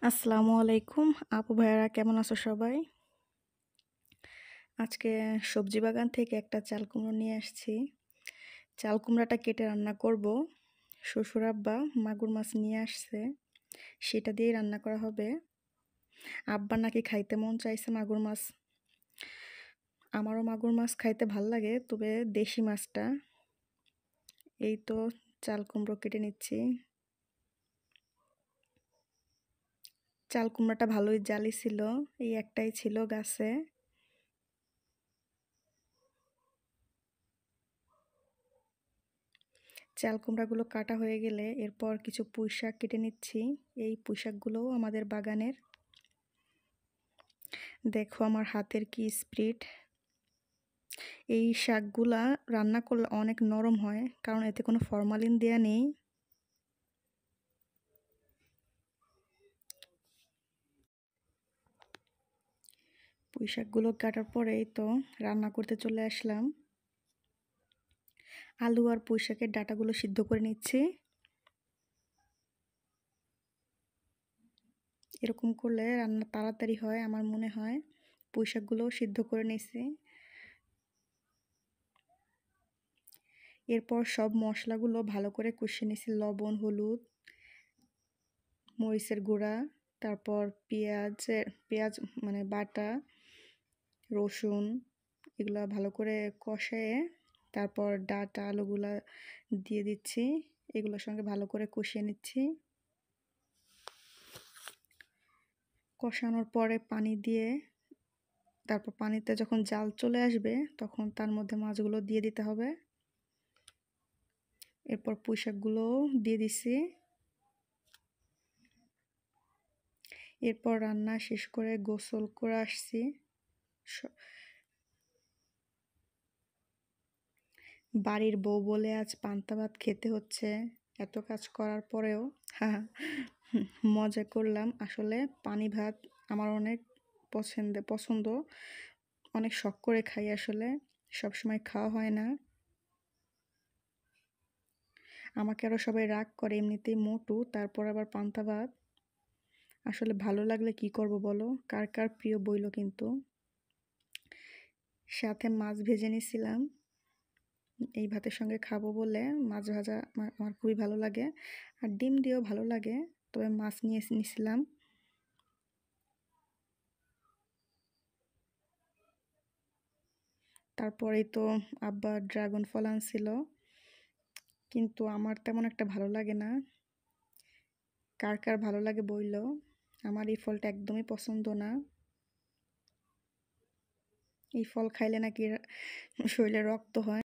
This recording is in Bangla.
আসসালামু আলাইকুম আপু ভাইয়ারা কেমন আছো সবাই? আজকে সবজি বাগান থেকে একটা চাল কুমড়ো নিয়ে আসছি। চাল কুমড়াটা কেটে রান্না করব। শ্বশুর আব্বা মাগুর মাছ নিয়ে আসছে, সেটা দিয়েই রান্না করা হবে। আব্বা নাকি খাইতে মন চাইছে মাগুর মাছ। আমারও মাগুর মাছ খাইতে ভাল লাগে, তবে দেশি মাছটা। এই তো চাল কুমড়ো কেটে নিচ্ছি। চাল কুমড়াটা ভালোই জালি ছিল, এই একটাই ছিল গাছে। চাল কুমড়াগুলো কাটা হয়ে গেলে এরপর কিছু পুঁই শাক কেটে নিচ্ছি। এই পুঁই শাকগুলোও আমাদের বাগানের। দেখো আমার হাতের কি স্পিড! এই শাকগুলা রান্না করলে অনেক নরম হয়, কারণ এতে কোনো ফরমালিন দেয়া নেই। পুঁই শাকগুলো কাটার পরেই তো রান্না করতে চলে আসলাম। আলু আর পুঁই শাকের ডাঁটাগুলো সিদ্ধ করে নিচ্ছি। এরকম করলে রান্না তাড়াতাড়ি হয় আমার মনে হয়। পুঁই শাকগুলোও সিদ্ধ করে নিয়েছি। এরপর সব মশলাগুলো ভালো করে কষিয়ে নিয়েছি, লবণ, হলুদ, মরিচের গুঁড়া, তারপর পেঁয়াজ মানে বাটা, রসুন, এগুলা ভালো করে কষায়ে তারপর ডাঁটা আলুগুলা দিয়ে দিচ্ছি। এগুলোর সঙ্গে ভালো করে কষিয়ে নিচ্ছি। কষানোর পরে পানি দিয়ে তারপর পানিতে যখন জাল চলে আসবে তখন তার মধ্যে মাছগুলো দিয়ে দিতে হবে। এরপর পুঁই শাকগুলোও দিয়ে দিচ্ছি। এরপর রান্না শেষ করে গোসল করে আসছি। বাড়ির বউ বলে আজ পান্তা ভাত খেতে হচ্ছে, এত কাজ করার পরেও। মজা করলাম। আসলে পানি ভাত আমার অনেক পছন্দ, অনেক শখ করে খাই। আসলে সবসময় খাওয়া হয় না। আমাকে আরও সবাই রাগ করে, এমনিতেই মোটু, তারপর আবার পান্তা ভাত। আসলে ভালো লাগলে কি করব বলো, কার কার প্রিয় বইলো কিন্তু। সাথে মাছ ভেজে নিছিলাম, এই ভাতের সঙ্গে খাবো বলে। মাছ ভাজা আমার খুবই ভালো লাগে, আর ডিম দিয়েও ভালো লাগে, তবে মাছ নিয়ে নিছিলাম। তারপরেই তো আব্বা ড্রাগন ফল আনছিল, কিন্তু আমার তেমন একটা ভালো লাগে না। কার কার ভালো লাগে বইলো। আমার এই ফলটা একদমই পছন্দ না। এই ফল খাইলে নাকি শরীরে রক্ত হয়।